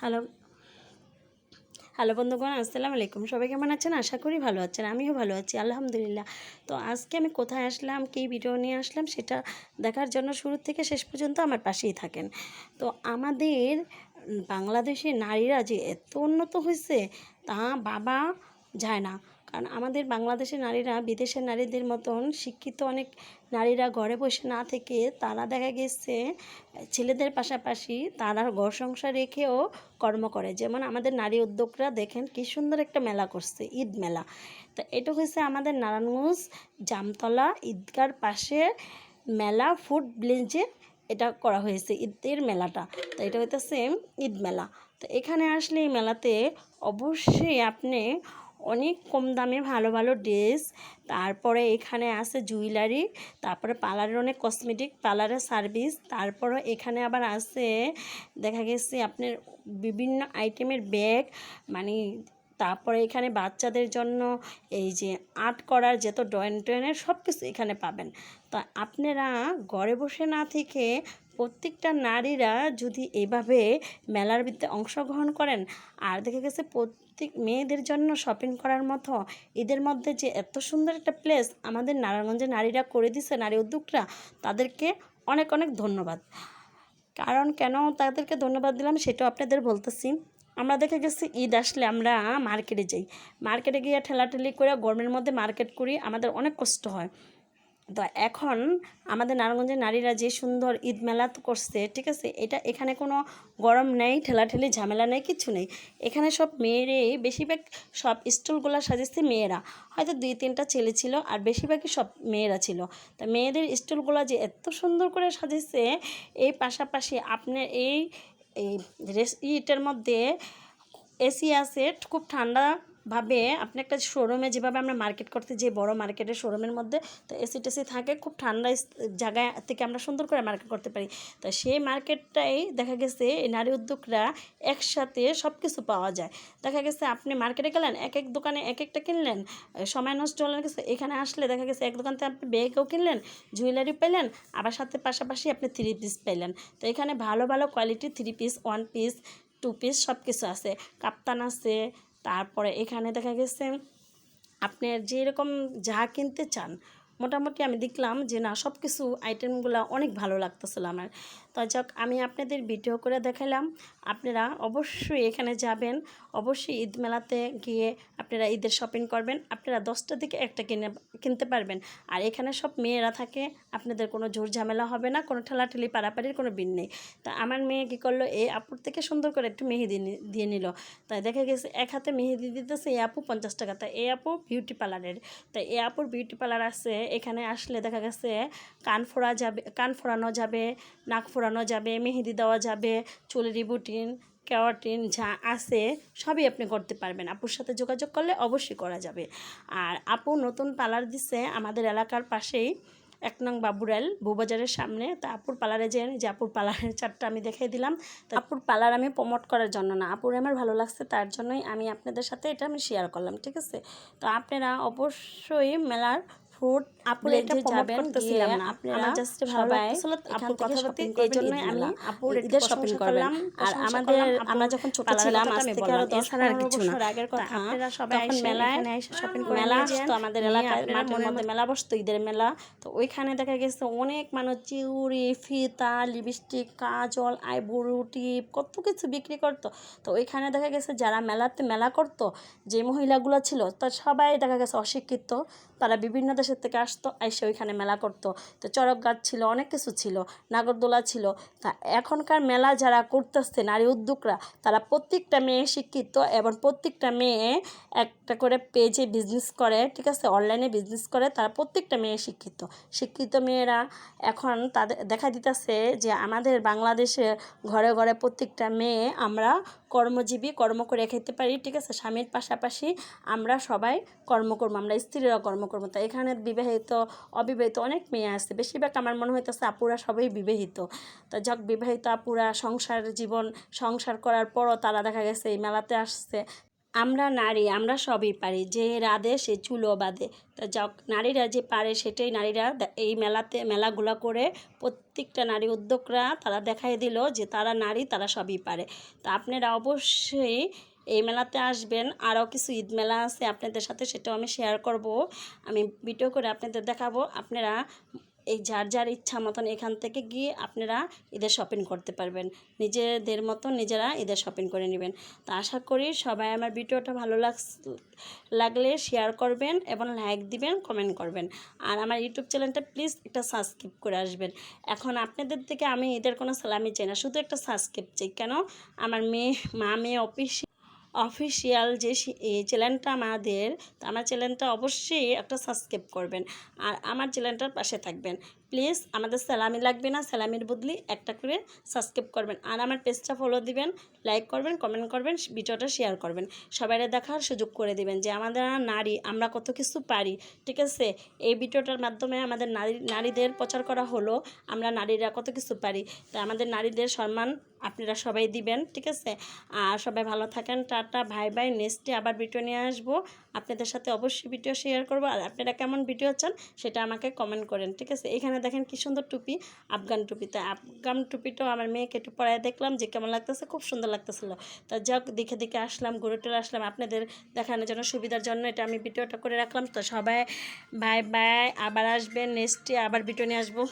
Hello hello বন্ধুগণ, আসসালামু আলাইকুম। সবাই কেমন আছেন? আশা করি ভালো আছেন। আমিও ভালো আছি, আলহামদুলিল্লাহ। তো আজকে আমি কোথায় আসলাম, কী ভিডিও নিয়ে আসলাম, সেটা দেখার জন্য শুরু থেকে শেষ পর্যন্ত আমার পাশেই থাকেন। তো আমাদের বাংলাদেশের নারীরা যে এত উন্নত হয়েছে তা ভাবা যায় না। কারণ আমাদের বাংলাদেশের নারীরা বিদেশের নারীদের মতন শিক্ষিত অনেক নারীরা ঘরে বসে না থেকে তারা দেখা গেছে ছেলেদের পাশাপাশি তারা ঘর সংসার রেখেও কর্ম করে। যেমন আমাদের নারী উদ্যোগরা দেখেন কী সুন্দর একটা মেলা করছে, ঈদ মেলা। তা এটা হয়েছে আমাদের নারায়ণগঞ্জ জামতলা ঈদগার পাশে মেলা ফুড ভিলেজে এটা করা হয়েছে ঈদের মেলাটা। তো এটা হইতেছে ঈদ মেলা। তো এখানে আসলে এই মেলাতে অবশ্যই আপনি অনেক কম দামে ভালো ভালো ড্রেস, তারপরে এখানে আছে জুয়েলারি, তারপরে পার্লারের অনেক কসমেটিক, পার্লারের সার্ভিস, তারপরে এখানে আবার আছে দেখা গেছে আপনার বিভিন্ন আইটেমের ব্যাগ, মানে তারপরে এখানে বাচ্চাদের জন্য এই যে আর্ট করার যত ড্রয়িং টয়েনের সব কিছু এখানে পাবেন। তো আপনারা ঘরে বসে না থেকে প্রত্যেকটা নারীরা যদি এভাবে মেলার ভিতরে অংশগ্রহণ করেন, আর দেখা গেছে প্রত্যেক মেয়েদের জন্য শপিং করার মতো এদের মধ্যে যে এত সুন্দর একটা প্লেস আমাদের নারায়ণগঞ্জের নারীরা করে দিছে, নারী উদ্যোক্তা, তাদেরকে অনেক অনেক ধন্যবাদ। কারণ কেন তাদেরকে ধন্যবাদ দিলাম সেটাও আপনাদের বলতেছি। আমরা দেখা গেছি ঈদ আসলে আমরা মার্কেটে যাই, মার্কেটে গিয়ে ঠেলাঠেলি করে গরমের মধ্যে মার্কেট করি, আমাদের অনেক কষ্ট হয়। তো এখন আমাদের নারায়ণগঞ্জের নারীরা যে সুন্দর ঈদ মেলা করছে, ঠিক আছে, এটা এখানে কোনো গরম নেই, ঠেলাঠেলি ঝামেলা নেই, কিছু নেই। এখানে সব মেয়েরাই বেশিরভাগ, সব স্টলগুলো সাজিয়েছে মেয়েরা, হয়তো 2-3টা ছেলে ছিল আর বেশিরভাগই সব মেয়েরা ছিল। তা মেয়েদের স্টলগুলো যে এত সুন্দর করে সাজিয়েছে, এই পাশাপাশি আপনার এই এই ইটার মধ্যে এসি আছে, খুব ঠান্ডাভাবে আপনি একটা শোরুমে যেভাবে আমরা মার্কেট করতে যে বড় মার্কেটের শোরুমের মধ্যে তো এসি টেসি থাকে, খুব ঠান্ডা জায়গা থেকে আমরা সুন্দর করে মার্কেট করতে পারি। তো সেই মার্কেটটাই দেখা গেছে এই নারী উদ্যোগরা একসাথে সব কিছু পাওয়া যায়। দেখা গেছে আপনি মার্কেটে গেলেন, এক এক দোকানে এক একটা কিনলেন, সময় নষ্ট হলে গেছে, এখানে আসলে দেখা গেছে এক দোকান থেকে আপনি ব্যাগও কিনলেন, জুয়েলারি পেলেন, আবার সাথে পাশাপাশি আপনি 3 পিস পেলেন। তো এখানে ভালো ভালো কোয়ালিটির 3 পিস, 1 পিস, 2 পিস সব কিছু আছে, কাপ্তান আছে। তারপরে এখানে দেখা গেছে আপনি যেরকম যা কিনতে চান মোটামুটি আমি দেখলাম যে না, সব কিছু আইটেমগুলো অনেক ভালো লাগতেছিল আমার। তো যাক, আমি আপনাদের ভিডিও করে দেখালাম। আপনারা অবশ্যই এখানে যাবেন, অবশ্যই ঈদ মেলাতে গিয়ে আপনারা ঈদের শপিং করবেন। আপনারা 10টার দিকে একটা কিনতে পারবেন। আর এখানে সব মেয়েরা থাকে, আপনাদের কোনো জোর ঝামেলা হবে না, কোনো ঠেলাঠেলি পারাপারির কোনো বিন নেই। তা আমার মেয়ে কী করলো, এই আপুর থেকে সুন্দর করে একটু মেহেদি দিয়ে নিল। তাই দেখা গেছে এক হাতে মেহেদি দিতেছে এই আপু 50 টাকা। তাই এই আপু বিউটি পার্লারের, তাই এই আপুর বিউটি পার্লার আছে। এখানে আসলে দেখা গেছে কান ফোড়ানো যাবে, নাক ফোড়ানো যাবে, মেহেদি দেওয়া যাবে, চুলের রিবুটিন, কেরাটিন যা আছে সবই আপনি করতে পারবেন। আপুর সাথে যোগাযোগ করলে অবশ্যই করা যাবে। আর আপু নতুন পার্লার দিচ্ছে আমাদের এলাকার পাশেই, 1 নং বাবুরাইল বউবাজারের সামনে। তা আপুর পার্লারে যে আপুর পার্লারের চারটা আমি দেখাই দিলাম। তা আপুর পার্লার আমি প্রমোট করার জন্য না, আপুর আমার ভালো লাগছে তার জন্যই আমি আপনাদের সাথে এটা আমি শেয়ার করলাম, ঠিক আছে। তো আপনারা অবশ্যই মেলার ফুড আপুর এটা প্রমোট করতেছিলাম না, আপনারা জাস্ট ভালো লাগতেছিল আপুর কথা বলতে, এই জন্যই আমি আপুর ঈদের শপিং করলাম। আর আমাদের আমরা যখন ছোট ছিলাম, আজ থেকে আরো 10-15 বছর আগের কথা, আপনারা সবাই মেলায় শপিং করে মেলা আসতো আমাদের এলাকায়, মাঠের মধ্যে মেলা বসতো, ঈদের মেলা। তো ওইখানে দেখা গেছে অনেক মানুষ চিউড়ি, ফিতা, লিপস্টিক, কাজল, আইব্রো টিপ কত কিছু বিক্রি করতো। তো ওইখানে দেখা গেছে যারা মেলাতে মেলা করতো, যে মহিলাগুলো ছিল, তো সবাই দেখা গেছে অশিক্ষিত, তারা বিভিন্ন দেশের থেকে আসতো, এসে ওইখানে মেলা করতো। তো চড়ক গাছ ছিল, অনেক কিছু ছিল, নাগরদোলা ছিল। তা এখনকার মেলা যারা করতেছে নারী উদ্যোগরা, তারা প্রত্যেকটা মেয়ে শিক্ষিত এবং প্রত্যেকটা মেয়ে একটা করে পেজে বিজনেস করে, ঠিক আছে, অনলাইনে বিজনেস করে। তারা প্রত্যেকটা মেয়ে শিক্ষিত মেয়েরা এখন তাদের দেখা দিতেছে যে আমাদের বাংলাদেশে ঘরে ঘরে প্রত্যেকটা মেয়ে আমরা কর্মজীবী, কর্ম করে খেতে পারি, ঠিক আছে। স্বামীর পাশাপাশি আমরা সবাই কর্ম করবো, আমরা স্ত্রীরা কর্ম করবো। তো এখানে বিবাহিত অবিবাহিত অনেক মেয়ে আছে, বেশিরভাগ আমার মনে হইতেছে আপুরা সবাই বিবাহিত। তো যাক, বিবাহিত আপুরা সংসার করার পরও তারা দেখা গেছে এই মেলাতে আসছে। আমরা নারী আমরা সবই পারি, যে রাধে সে চুলো বাঁধে। তা যাক, নারীরা যে পারে সেটাই নারীরা এই মেলাগুলো করে প্রত্যেকটা নারী উদ্যোক্তা তারা দেখাই দিল যে তারা নারী, তারা সবই পারে। তো আপনারা অবশ্যই এই মেলাতে আসবেন। আরও কিছু ঈদ মেলা আছে আপনাদের সাথে, সেটাও আমি শেয়ার করব, আমি ভিডিও করে আপনাদের দেখাবো। আপনারা এই যার যার ইচ্ছা মতন এখান থেকে গিয়ে আপনারা ঈদের শপিং করতে পারবেন, নিজেদের মতো নিজেরা ঈদের শপিং করে নেবেন। তো আশা করি সবাই আমার ভিডিওটা ভালো লাগলে শেয়ার করবেন এবং লাইক দিবেন, কমেন্ট করবেন। আর আমার ইউটিউব চ্যানেলটা প্লিজ একটা সাবস্ক্রাইব করে আসবেন। এখন আপনাদের থেকে আমি ঈদের কোনো সালামি চাই না, শুধু একটা সাবস্ক্রাইব চাই। কেন? আমার মেয়ে অফিসিয়াল যে এই চ্যানেলটা আমাদের, তো আমার চ্যানেলটা অবশ্যই একটা সাবস্ক্রাইব করবেন আর আমার চ্যানেলটার পাশে থাকবেন প্লিজ। আমাদের স্যালামি লাগবে না, স্যালামির বদলি একটা করে সাবস্ক্রাইব করবেন আর আমার পেজটা ফলো দিবেন, লাইক করবেন, কমেন্ট করবেন, ভিডিওটা শেয়ার করবেন, সবাইরে দেখার সুযোগ করে দিবেন যে আমাদের নারী আমরা কত কিছু পারি। ঠিক আছে, এই ভিডিওটার মাধ্যমে আমাদের নারীদের প্রচার করা হলো আমরা নারীরা কত কিছু পারি। তাই আমাদের নারীদের সম্মান আপনারা সবাই দিবেন। ঠিক আছে, আর সবাই ভালো থাকেন। টাটা, ভাই বাই। নেক্সটে আবার ভিডিও নিয়ে আসবো, আপনাদের সাথে অবশ্যই ভিডিও শেয়ার করবো। আর আপনারা কেমন ভিডিও চান সেটা আমাকে কমেন্ট করেন। ঠিক আছে, এখানে দেখেন কি সুন্দর টুপি, আফগান টুপি। তাই আফগান টুপিটাও আমার মেয়েকে একটু পরায় দেখলাম যে কেমন লাগতেছে, খুব সুন্দর লাগতেছিলো। তা যাক, দেখে দেখে আসলাম, ঘুরে টুরে আসলাম, আপনাদের দেখানোর জন্য সুবিধার জন্য এটা আমি ভিডিওটা করে রাখলাম। তো সবাই বাই বাই, আবার আসবেন, নেক্সটে আবার ভিডিও নিয়ে আসবো।